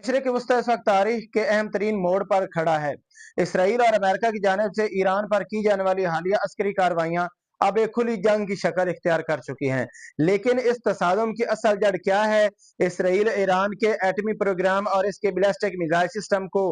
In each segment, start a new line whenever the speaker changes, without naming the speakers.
मशरिक़ वस्ता इस वक्त तारीख के अहम तरीन मोड़ पर खड़ा है। इसराइल और अमेरिका की जानिब से ईरान पर की जाने वाली हालिया अस्करी कार्रवाइयाँ अब एक खुली जंग की शक्ल इख्तियार कर चुकी हैं। लेकिन इस तसादुम की असल जड़ क्या है? इसराइल ईरान के एटमी प्रोग्राम और इसके बैलिस्टिक मिसाइल सिस्टम को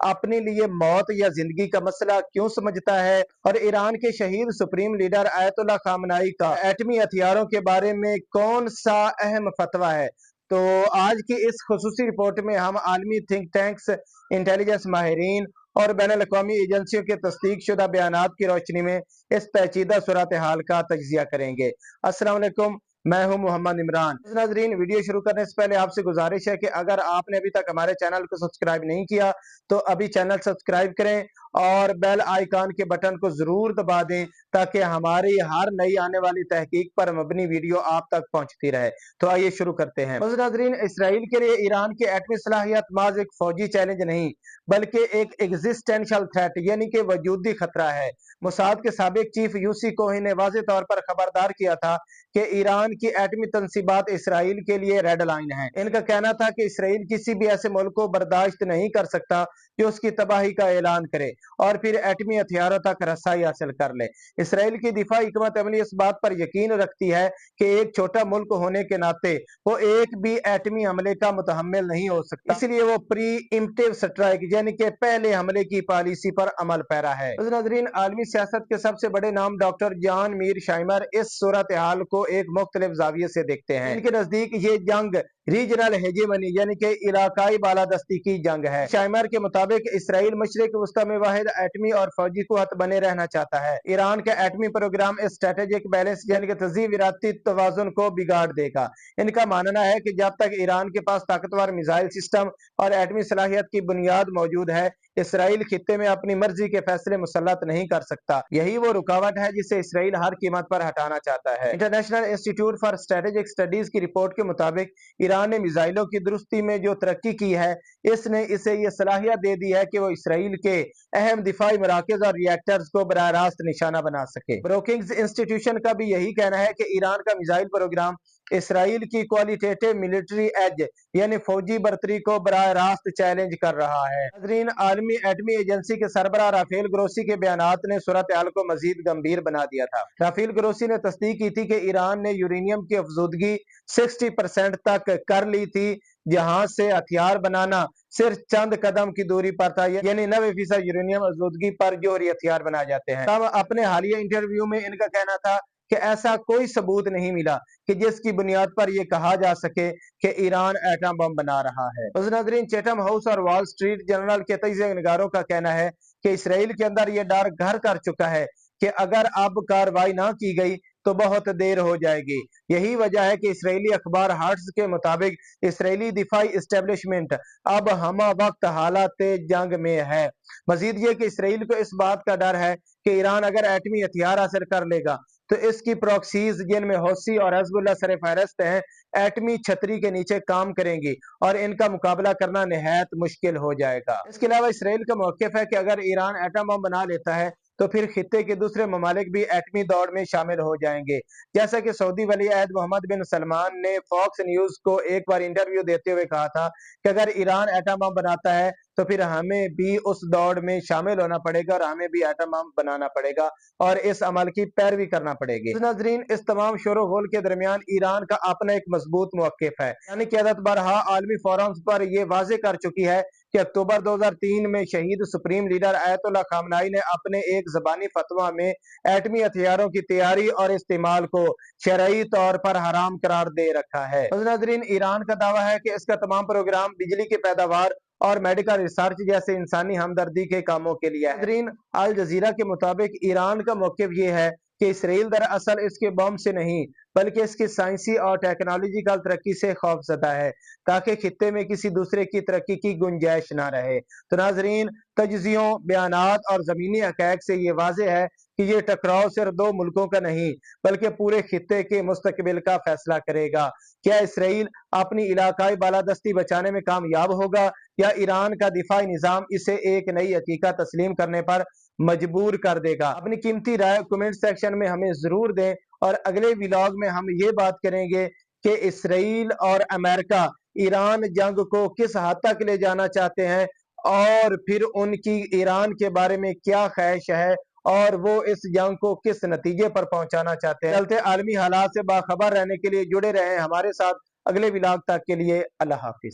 अपने लिए मौत या जिंदगी का मसला क्यों समझता है? और ईरान के शहीद सुप्रीम लीडर आयतुल्लाह खामनाई का एटमी हथियारों के बारे में कौन सा अहम फतवा है? तो आज की इस खुसूसी रिपोर्ट में हम आलमी थिंक टैंक्स, इंटेलिजेंस माहिरीन और बैनुल अक़वामी एजेंसियों के तस्दीक शुदा बयानात की रोशनी में इस पेचीदा सूरत हाल का तजिया करेंगे। अस्सलाम वालेकुम, मैं हूं मोहम्मद इमरान। नाज़रीन, वीडियो शुरू करने से पहले आपसे गुजारिश है कि अगर आपने अभी तक हमारे चैनल को सब्सक्राइब नहीं किया तो अभी चैनल सब्सक्राइब करें और बेल आइकन के बटन को जरूर दबा दें ताकि हमारी हर नई आने वाली तहकीक पर मबनी वीडियो आप तक पहुंचती रहे। तो आइए शुरू करते हैं। नाज़रीन, इसराइल के लिए ईरान की एटमी सलाहियत माज एक फौजी चैलेंज नहीं बल्कि एक एग्जिस्टेंशियल थ्रेट यानी कि वजूदी खतरा है। मोसाद के साबिक चीफ यूसी कोहिन ने वाज़ेह तौर पर खबरदार किया था कि ईरान की एटमी तनसीबात इसराइल के लिए रेड लाइन है। इनका कहना था कि इसराइल किसी भी ऐसे मुल्क को बर्दाश्त नहीं कर सकता जो उसकी तबाही का ऐलान करे और फिर एटमी हथियारों तक रसाई हासिल कर ले। इसराइल की दिफाई हिकमत अमली इस बात पर यकीन रखती है कि एक छोटा मुल्क होने के नाते वो एक भी एटमी हमले का मुतहम्मिल नहीं हो सकता, इसलिए वो प्री इम्प्टिव स्ट्राइक यानी कि पहले हमले की पॉलिसी पर अमल पैरा है। नाज़रीन, आलमी सियासत के सबसे बड़े नाम डॉक्टर जॉन मीरशाइमर इस सूरत हाल को एक मुख्तलिफ जाविये से देखते हैं। इनके नजदीक ये जंग रीजनल हेजेमनी यानी कि इलाकाई बालादस्ती की जंग है। शाइमर के मुताबिक इसराइल मशरिक वस्ता में वाहिद एटमी और फौजी कुव्वत बने रहना चाहता है। ईरान का एटमी प्रोग्राम स्ट्रेटेजिक बैलेंस यानी कि तज़ीविराती तवाजुन को बिगाड़ देगा। इनका मानना है कि जब तक ईरान के पास ताकतवर मिसाइल सिस्टम और एटमी सलाहियत की बुनियाद मौजूद है, इसराइल खित्ते में अपनी मर्जी के फैसले मुसल्लत नहीं कर सकता। यही वो रुकावट है जिसे इसराइल हर कीमत पर हटाना चाहता है। International institute for strategic studies की रिपोर्ट के मुताबिक ईरान ने मिसाइलों की दुरुस्ती में जो तरक्की की है, इसने इसे ये सलाहियत दे दी है कि वो इसराइल के अहम दिफाई मराकज और रिएक्टर्स को बराह रास्त निशाना बना सके। ब्रोकिंग्स इंस्टीट्यूशन का भी यही कहना है कि ईरान का मिसाइल प्रोग्राम इसराइल की क्वालिटेटिव मिलिट्री एज यानी फौजी बर्तरी को बराह रास्त चैलेंज कर रहा है। नाज़रीन, आलमी एटमी एजेंसी के सरबराह राफेल ग्रोसी के बयानात ने सूरत हाल को मजीद गंभीर बना दिया था। राफेल ग्रोसी ने तस्दीक की थी कि ईरान ने यूरेनियम की अफजूदगी 60% तक कर ली थी, जहां से हथियार बनाना सिर्फ चंद कदम की दूरी पर था, यानी 90% यूरेनियम अफजूदगी पर जोहरी हथियार बनाए जाते हैं। तब अपने हालिया इंटरव्यू में इनका कहना था कि ऐसा कोई सबूत नहीं मिला कि जिसकी बुनियाद पर यह कहा जा सके कि ईरान एटम बम बना रहा है। नाज़रीन, चैथम हाउस और वॉल स्ट्रीट जर्नल के तजिया निगारों का कहना है कि इसराइल के अंदर यह डर घर कर चुका है कि अगर अब कार्रवाई ना की गई तो बहुत देर हो जाएगी। यही वजह है कि इसराइली अखबार हार्ट्स के मुताबिक इसराइली दिफाई इस्टेब्लिशमेंट अब हमा वक्त हालात जंग में है। मजीद ये कि इसराइल को इस बात का डर है कि ईरान अगर एटमी हथियार हासिल कर लेगा तो इसकी प्रॉक्सीज जिनमें हौसी और हिज़्बुल्लाह सर फहरिस्त हैं, एटमी छतरी के नीचे काम करेंगी और इनका मुकाबला करना निहायत मुश्किल हो जाएगा। इसके अलावा इसराइल का मौक़िफ़ है कि अगर ईरान एटम बम बना लेता है तो फिर खित्ते के दूसरे ममालिक भी एटमी दौड़ में शामिल हो जाएंगे। जैसा कि सऊदी वली अहद मोहम्मद बिन सलमान ने फॉक्स न्यूज को एक बार इंटरव्यू देते हुए कहा था कि अगर ईरान एटम बम बनाता है तो फिर हमें भी उस दौड़ में शामिल होना पड़ेगा और हमें भी एटम बम बनाना पड़ेगा और इस अमल की पैरवी करना पड़ेगी। नाज़रीन, इस तमाम शोरो गोल के दरमियान ईरान का अपना एक मजबूत मौक़िफ़ है। यानी क़यादत बरहा आलमी फोरम्स पर यह वाज़ेह कर चुकी है कि अक्टूबर 2003 में शहीद सुप्रीम लीडर आयतुल्लाह खामनाई ने अपने एक ज़बानी फतवा में एटमी हथियारों की तैयारी और इस्तेमाल को शरई तौर पर हराम करार दे रखा है। नाज़रीन, ईरान का दावा है कि इसका तमाम प्रोग्राम बिजली की पैदावार और मेडिकल रिसर्च जैसे इंसानी हमदर्दी के कामों के लिए है। नाज़रीन, अल जजीरा के मुताबिक ईरान का मौक़िफ़ ये है कि इसराइल दरअसल इसके बम से नहीं बल्कि इसकी साइंसी और टेक्नोलॉजिकल तरक्की से खौफजदा है ताकि खित्ते में किसी दूसरे की तरक्की की गुंजाइश ना रहे। तो नाजरीन, तज्जियों, बयानात और ज़मीनी हक़ाइक़ से ये वाज़ेह है कि ये टकराव सिर्फ दो मुल्कों का नहीं बल्कि पूरे खित्ते के मुस्तकबिल का फैसला करेगा। क्या इसराइल अपनी इलाकाई बालादस्ती बचाने में कामयाब होगा या ईरान का दिफाई निज़ाम इसे एक नई हकीकत तस्लीम करने पर मजबूर कर देगा? अपनी कीमती राय कमेंट सेक्शन में हमें जरूर दें और अगले व्लॉग में हम ये बात करेंगे कि इसराइल और अमेरिका ईरान जंग को किस हद तक ले जाना चाहते हैं और फिर उनकी ईरान के बारे में क्या ख्वाहिश है और वो इस जंग को किस नतीजे पर पहुंचाना चाहते हैं। चलते आलमी हालात से बाखबर रहने के लिए जुड़े रहें हमारे साथ। अगले व्लॉग तक के लिए अल्लाह हाफिज।